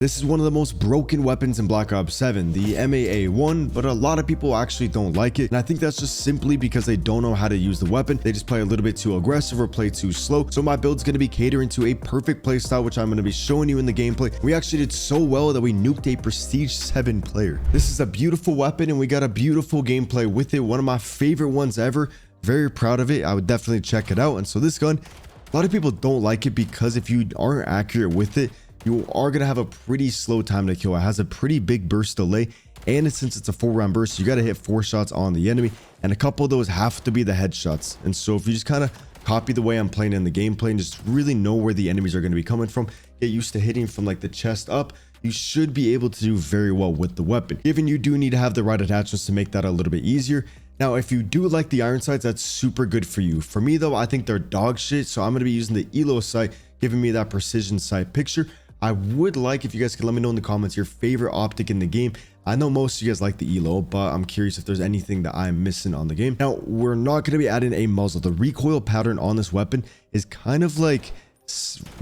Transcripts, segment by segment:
This is one of the most broken weapons in Black Ops 7, the M8A1, but a lot of people actually don't like it. And I think that's just simply because they don't know how to use the weapon. They just play a little bit too aggressive or play too slow. So my build's going to be catering to a perfect playstyle, which I'm going to be showing you in the gameplay. We actually did so well that we nuked a Prestige 7 player. This is a beautiful weapon and we got a beautiful gameplay with it. One of my favorite ones ever. Very proud of it. I would definitely check it out. And so this gun, a lot of people don't like it because if you aren't accurate with it, you are going to have a pretty slow time to kill. It has a pretty big burst delay, and since it's a 4-round burst, you got to hit 4 shots on the enemy, and a couple of those have to be the headshots. And so if you just kind of copy the way I'm playing in the gameplay and just really know where the enemies are going to be coming from, get used to hitting from like the chest up, you should be able to do very well with the weapon. Given you do need to have the right attachments to make that a little bit easier. Now, if you do like the iron sights, that's super good for you. For me though, I think they're dog shit, so I'm going to be using the ELO sight, giving me that precision sight picture. I would like if you guys could let me know in the comments your favorite optic in the game. I know most of you guys like the ELO, but I'm curious if there's anything that I'm missing on the game. Now, we're not going to be adding a muzzle. The recoil pattern on this weapon is kind of like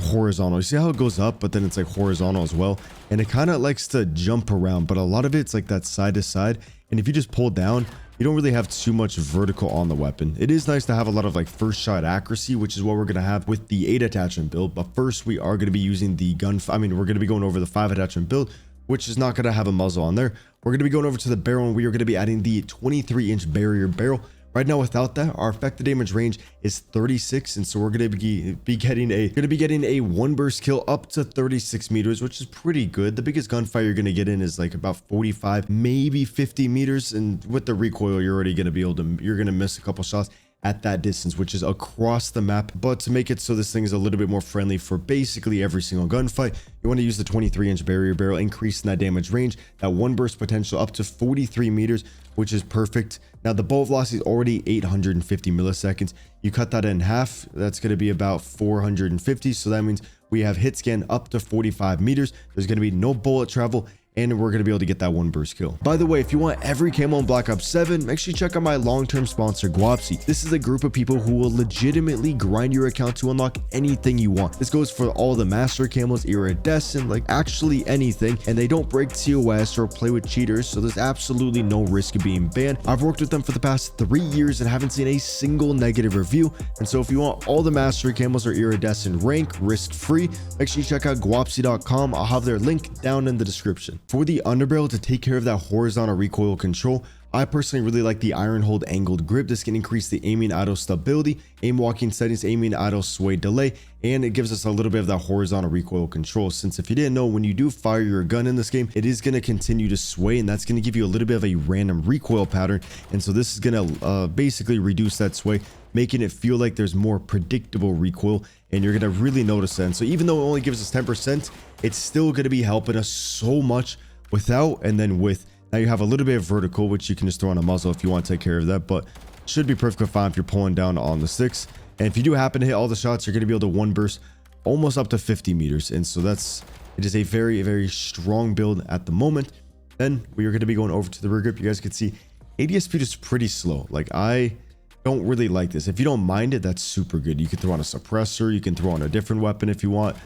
horizontal. You see how it goes up, but then it's like horizontal as well. And it kind of likes to jump around, but a lot of it's like that side to side. And if you just pull down, you don't really have too much vertical on the weapon. It is nice to have a lot of like first shot accuracy, which is what we're going to have with the 8 attachment build. But first we are going to be using the gun. We're going to be going over the 5 attachment build, which is not going to have a muzzle on there. We're going to be going over to the barrel and we are going to be adding the 23-inch barrier barrel. Right now, without that, our effective damage range is 36, and so we're going to be getting a 1 burst kill up to 36 meters, which is pretty good. The biggest gunfire you're going to get in is like about 45, maybe 50 meters, and with the recoil, you're already going to be able to, you're going to miss a couple shots at that distance, which is across the map. But to make it so this thing is a little bit more friendly for basically every single gunfight, you want to use the 23-inch barrier barrel, increasing that damage range, that 1 burst potential up to 43 meters, which is perfect. Now the bullet velocity is already 850 milliseconds. You cut that in half, that's going to be about 450. So that means we have hit scan up to 45 meters. There's going to be no bullet travel, and we're going to be able to get that 1 burst kill. By the way, if you want every camo in Black Ops 7, make sure you check out my long-term sponsor, Guapsi. This is a group of people who will legitimately grind your account to unlock anything you want. This goes for all the master camos, iridescent, like actually anything, and they don't break TOS or play with cheaters, so there's absolutely no risk of being banned. I've worked with them for the past 3 years and haven't seen a single negative review, and so if you want all the mastery camos or iridescent rank risk-free, make sure you check out guapsi.com. I'll have their link down in the description. For the underbarrel to take care of that horizontal recoil control, I personally really like the iron hold angled grip. This can increase the aiming idle stability, aim walking settings, aiming idle sway delay, and it gives us a little bit of that horizontal recoil control. Since if you didn't know, when you do fire your gun in this game, it is going to continue to sway, and that's going to give you a little bit of a random recoil pattern. And so this is going to basically reduce that sway, making it feel like there's more predictable recoil, and you're going to really notice that. And so even though it only gives us 10%, it's still going to be helping us so much without and then with. Now you have a little bit of vertical, which you can just throw on a muzzle if you want to take care of that, but should be perfectly fine if you're pulling down on the sticks. And if you do happen to hit all the shots, you're going to be able to 1 burst almost up to 50 meters. And so it is a very, very strong build at the moment. Then we are going to be going over to the rear grip. You guys can see ADS speed is pretty slow. Like, I don't really like this. If you don't mind it, that's super good. You can throw on a suppressor, you can throw on a different weapon if you want.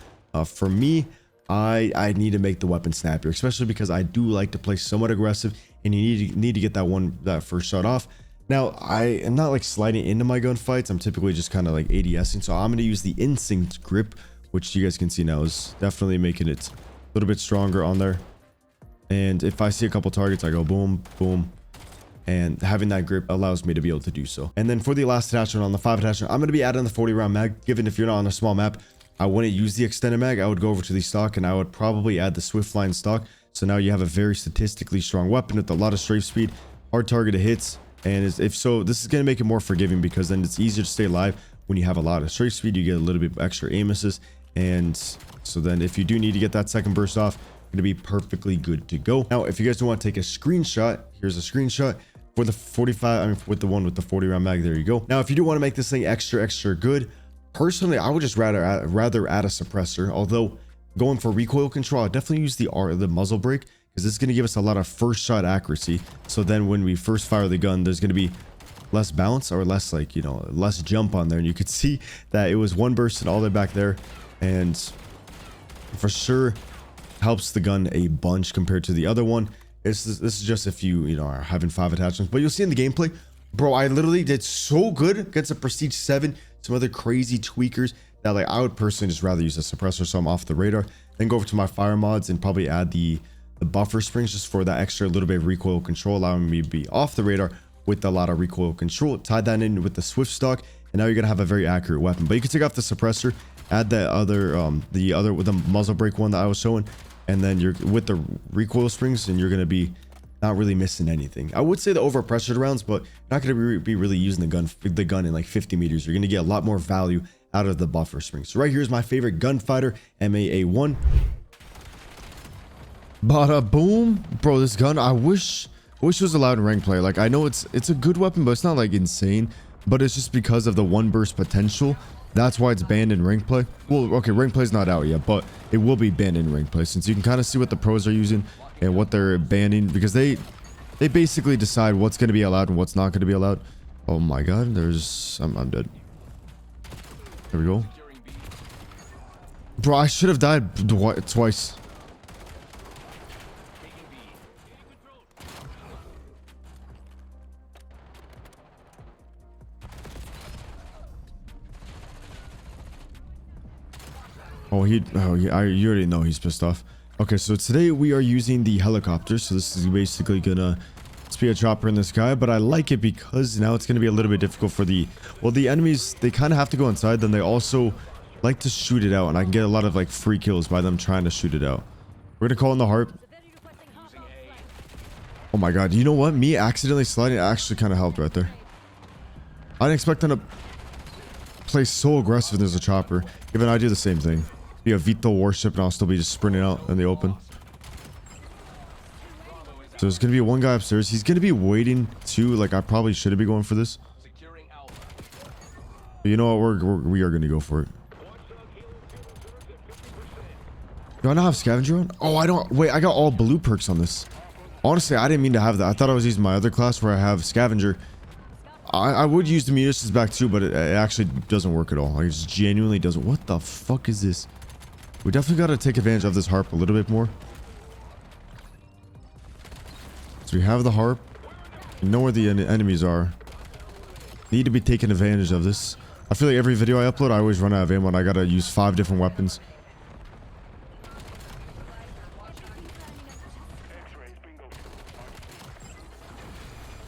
For me, I need to make the weapon snappier, especially because I do like to play somewhat aggressive, and you need to get that first shot off. Now, I am not like sliding into my gunfights. I'm typically just kind of like ADSing, so I'm going to use the instinct grip, which you guys can see now is definitely making it a little bit stronger on there. And if I see a couple targets, I go boom, boom. And having that grip allows me to be able to do so. And then for the last attachment on the 5 attachment, I'm going to be adding the 40-round mag. Given if you're not on a small map, I wouldn't use the extended mag. I would go over to the stock and I would probably add the swift line stock. So now you have a very statistically strong weapon with a lot of strafe speed, hard targeted hits. And if so, this is going to make it more forgiving because then it's easier to stay alive when you have a lot of strafe speed. You get a little bit extra aim assist. And so then if you do need to get that second burst off, you're going to be perfectly good to go. Now, if you guys don't want to take a screenshot, here's a screenshot for the 45, with the one with the 40-round mag. There you go. Now, if you do want to make this thing extra good, personally, I would just rather add a suppressor. Although going for recoil control, I definitely use the muzzle brake because it's going to give us a lot of first shot accuracy. So then when we first fire the gun, there's going to be less bounce or less less jump on there. And you could see that it was 1 burst and all the way back there. And for sure, helps the gun a bunch compared to the other one. This is just if you know, are having 5 attachments, but you'll see in the gameplay, bro, I literally did so good against a Prestige 7, some other crazy tweakers that like I would personally just rather use a suppressor, so I'm off the radar, then go over to my fire mods and probably add the buffer springs just for that extra little bit of recoil control, allowing me to be off the radar with a lot of recoil control. Tie that in with the swift stock, and now you're gonna have a very accurate weapon. But you can take off the suppressor, add that other with the muzzle brake one that I was showing, and then you're with the recoil springs, and you're gonna be not really missing anything. I would say the overpressured rounds, but not gonna be really using the gun in like 50 meters. You're gonna get a lot more value out of the buffer springs. So right here is my favorite gunfighter, M8A1. Bada boom, bro. This gun, I wish it was allowed in rank play. Like, I know it's a good weapon, but it's not like insane, but it's just because of the one burst potential. That's why it's banned in rank play. Well, okay, rank play's not out yet, but it will be banned in rank play, since you can kind of see what the pros are using and what they're banning, because they basically decide what's going to be allowed and what's not going to be allowed. Oh my god, I'm dead. There we go. Bro, I should have died twice. You already know he's pissed off. Okay, so today we are using the helicopter. So this is basically gonna be a chopper in the sky, but I like it because now it's gonna be a little bit difficult for the enemies. They kind of have to go inside, then they also like to shoot it out, and I can get a lot of like free kills by them trying to shoot it out. We're gonna call in the harp. Oh my god, you know what? Me accidentally sliding actually kind of helped right there. I didn't expect them to play so aggressive. There's a chopper. Even I do the same thing. Be a Vito warship, and I'll still be just sprinting out in the open. So there's gonna be one guy upstairs. He's gonna be waiting too. Like, I probably shouldn't be going for this. But you know what? We are gonna go for it. Do I not have scavenger on? Oh, I don't. Wait, I got all blue perks on this. Honestly, I didn't mean to have that. I thought I was using my other class where I have scavenger. I would use the munitions back too, but it actually doesn't work at all. Like, it just genuinely doesn't. What the fuck is this? We definitely got to take advantage of this harp a little bit more. So we have the harp. We know where the enemies are. Need to be taking advantage of this. I feel like every video I upload, I always run out of ammo, and I gotta use 5 different weapons.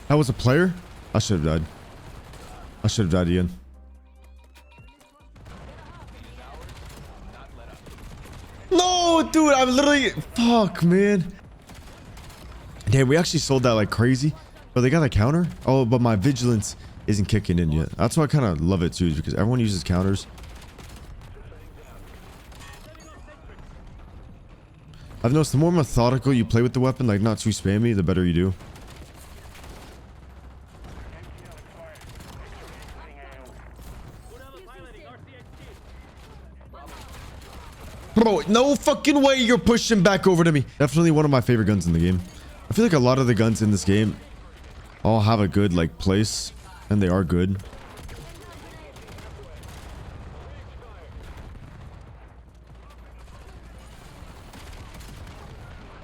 That was a player? I should have died. I should have died again. No, dude, I'm literally... Fuck, man. Damn, we actually sold that like crazy. But they got a counter? Oh, but my vigilance isn't kicking in yet. That's why I kind of love it too, because everyone uses counters. I've noticed the more methodical you play with the weapon, like not too spammy, the better you do. Bro, no fucking way you're pushing back over to me. Definitely one of my favorite guns in the game. I feel like a lot of the guns in this game all have a good like place, and they are good.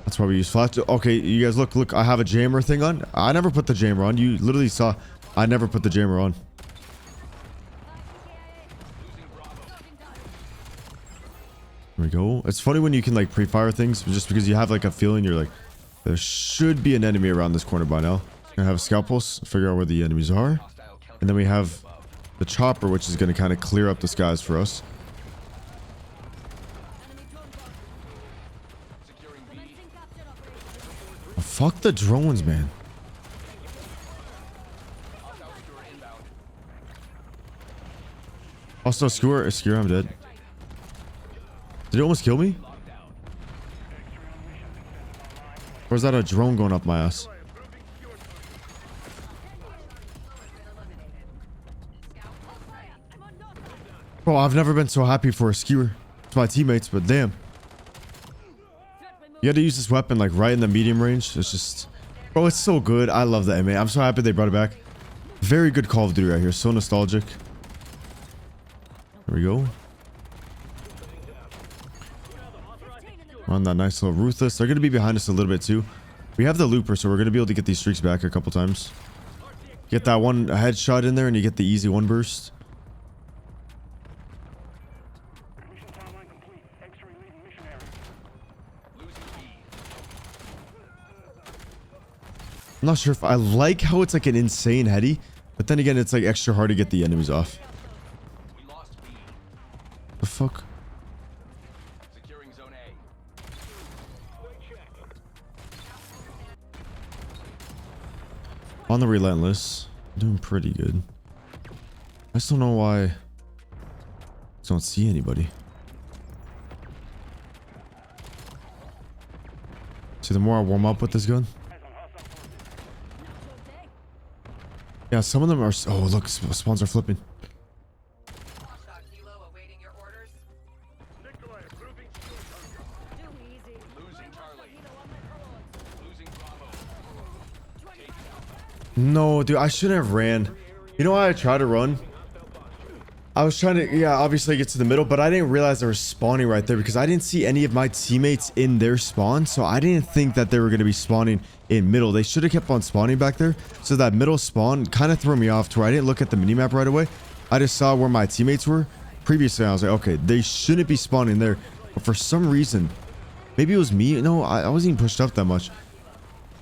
That's why we use flash. Okay, you guys look, I have a jammer thing on. I never put the jammer on. You literally saw I never put the jammer on. There we go. It's funny when you can like pre-fire things, just because you have like a feeling you're like, there should be an enemy around this corner by now. Gonna have a scout pulse, figure out where the enemies are, and then we have the chopper, which is gonna kind of clear up the skies for us. Oh, fuck the drones, man. Also, skewer, I'm dead. Did it almost kill me? Or is that a drone going up my ass? Bro, I've never been so happy for a skewer. It's my teammates, but damn. You had to use this weapon like right in the medium range. It's just... Bro, it's so good. I love the M8. I'm so happy they brought it back. Very good Call of Duty right here. So nostalgic. There we go. We're on that nice little ruthless. They're going to be behind us a little bit too. We have the looper, so we're going to be able to get these streaks back a couple times. Get that one headshot in there and you get the easy one burst. I'm not sure if I like how it's like an insane heady, but then again, it's like extra hard to get the enemies off. The fuck? Securing zone A. On the relentless, doing pretty good. I just don't know why I don't see anybody. See, the more I warm up with this gun. Yeah, some of them are. Oh, look, spawns are flipping. No, dude, I shouldn't have ran. You know why I tried to run? I was trying to, yeah, obviously get to the middle, but I didn't realize they were spawning right there because I didn't see any of my teammates in their spawn. So I didn't think that they were going to be spawning in middle. They should have kept on spawning back there. So that middle spawn kind of threw me off to where I didn't look at the minimap right away. I just saw where my teammates were. Previously, I was like, okay, they shouldn't be spawning there. But for some reason, maybe it was me. No, I wasn't even pushed up that much.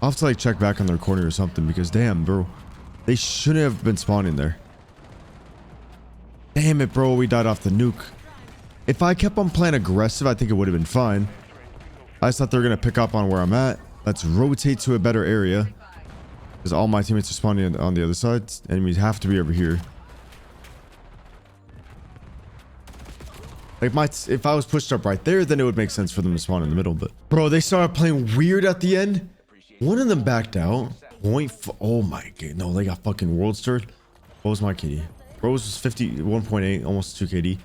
I'll have to like check back on the recording or something because damn, bro, they shouldn't have been spawning there. Damn it, bro, we died off the nuke. If I kept on playing aggressive, I think it would have been fine. I just thought they were going to pick up on where I'm at. Let's rotate to a better area because all my teammates are spawning on the other side. Enemies have to be over here. Like if I was pushed up right there, then it would make sense for them to spawn in the middle. But bro, they started playing weird at the end. One of them backed out. Oh my god. No, they got fucking world stirred. What was my KD? Rose was 51.8, almost 2 KD.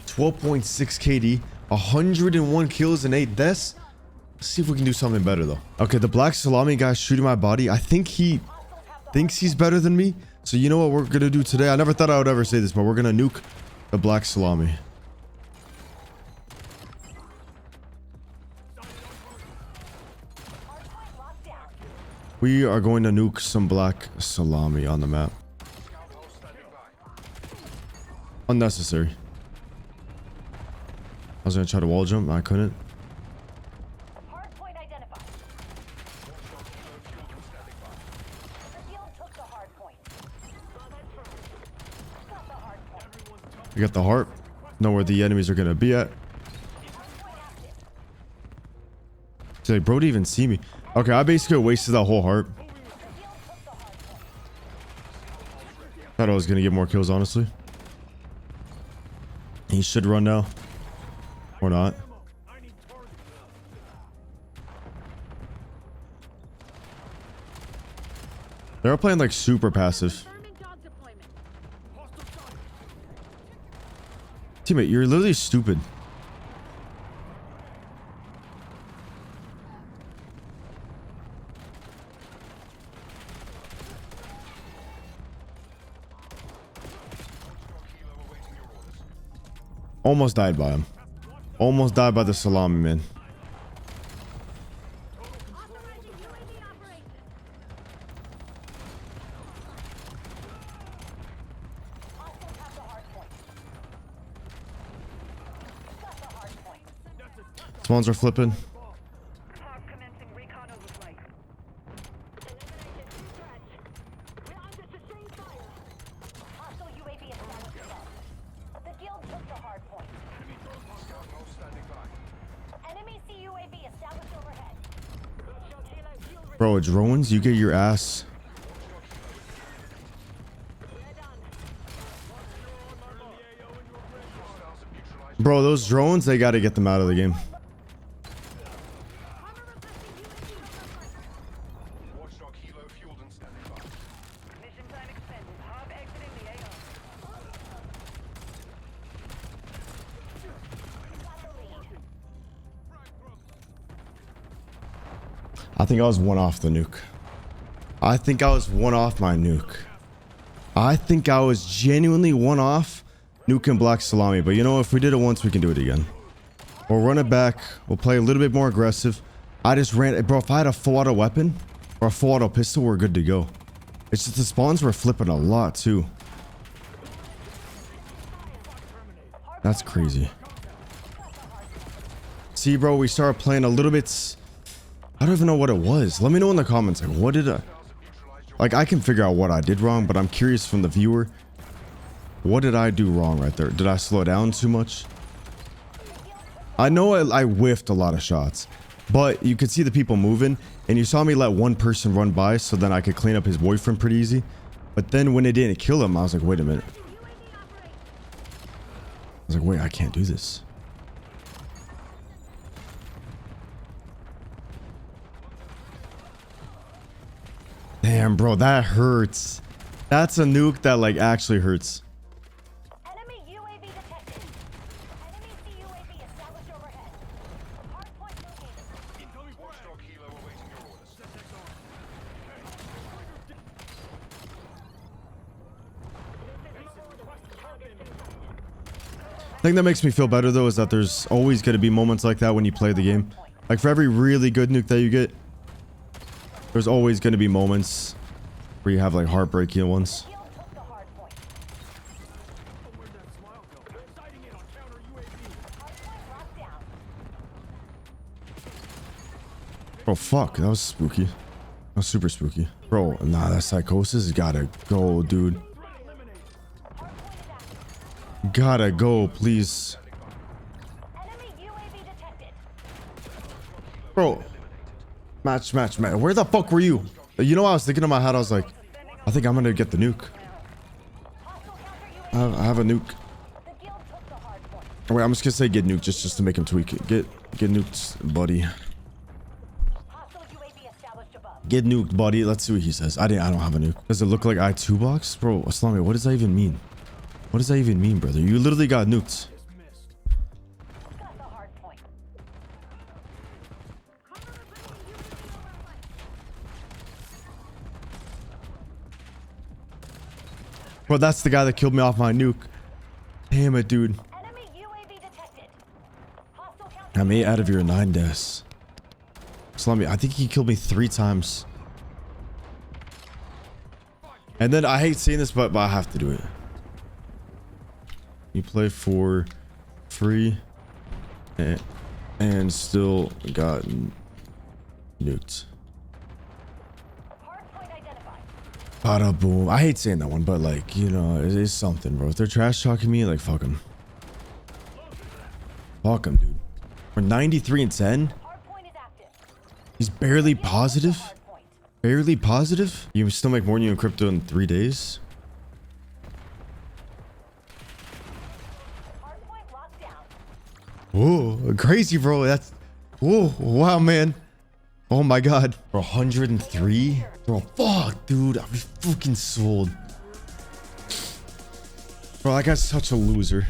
12.6 KD. 101 kills and 8 deaths. Let's see if we can do something better though. Okay, the black salami guy shooting my body. I think he thinks he's better than me. So you know what we're gonna do today? I never thought I would ever say this, but we're gonna nuke the black salami. We are going to nuke some black salami on the map. Unnecessary. I was gonna try to wall jump, I couldn't. We got the heart. Know where the enemies are gonna be at. So like, bro didn't even see me. Okay, I basically wasted that whole heart. Thought I was gonna get more kills, honestly. He should run now. Or not. They're playing like super passive. Teammate, you're literally stupid. Almost died by him. Almost died by the salami, man. Spawns are flipping. Bro, drones, you get your ass. Bro, those drones, they gotta get them out of the game. I think I was one off the nuke. I think I was one off my nuke. I think I was genuinely one off nuke and black salami. But you know, if we did it once, we can do it again. We'll run it back. We'll play a little bit more aggressive. I just ran, bro. If I had a full auto weapon or a full auto pistol, we're good to go. It's just the spawns were flipping a lot too. That's crazy. See, bro, we started playing a little bit. I don't even know what it was. Let me know in the comments. Like, what did I... Like, I can figure out what I did wrong, but I'm curious from the viewer. What did I do wrong right there? Did I slow down too much? I know I whiffed a lot of shots, but you could see the people moving, and you saw me let one person run by so then I could clean up his boyfriend pretty easy. But then when it didn't kill him, I was like, wait a minute. I was like, wait, I can't do this. Damn, bro, that hurts. That's a nuke that like actually hurts. Enemy UAV detected. Enemy CUAV established overhead. Hardpoint located. Incoming Watchdog Helo awaiting your orders. The thing that makes me feel better though is that there's always going to be moments like that when you play the game. Like for every really good nuke that you get, there's always going to be moments where you have like heartbreaking ones. Kill took the hardpoint. Where'd that smile go? Sighting in on counter UAV. Hardpoint locked down. Bro, fuck, that was spooky. That was super spooky. Bro, nah, that psychosis has gotta go, dude. Threat eliminated. Hardpoint is active. Gotta go, please. Enemy UAV detected. Bro, match. Where the fuck were you? You know what I was thinking in my head? I was like, I think I'm gonna get the nuke. Hostile counter UAV. I have a nuke. The guild took the hardpoint. Wait, I'm just gonna say get nuked just to make him tweak it. Get nuked, buddy. Hostile UAV established above. Get nuked, buddy. Let's see what he says. I don't have a nuke. Does it look like I2 box? Bro, Aslami, what does that even mean? What does that even mean, brother? You literally got nuked. Got the hardpoint. Bro, that's the guy that killed me off my nuke. Damn it, dude. Enemy UAV detected. Hostile counter. I'm 8 out of your 9 deaths. Aslami, I think he killed me 3 times. And then I hate saying this, but I have to do it. You play for free and still got nuked. Hardpoint identified. Bada boom. I hate saying that one, but like, you know, it is something, bro. If they're trash talking me, like, fuck them. Fuck them, dude. We're 93 and 10. Hardpoint is active. He's barely positive. Hardpoint. Barely positive. You still make more than you in crypto in 3 days. Hardpoint locked down. Whoa, crazy, bro. That's, whoa, wow, man. Oh my god. For 103? Bro, fuck, dude. I'm fucking sold. Bro, that guy's such a loser.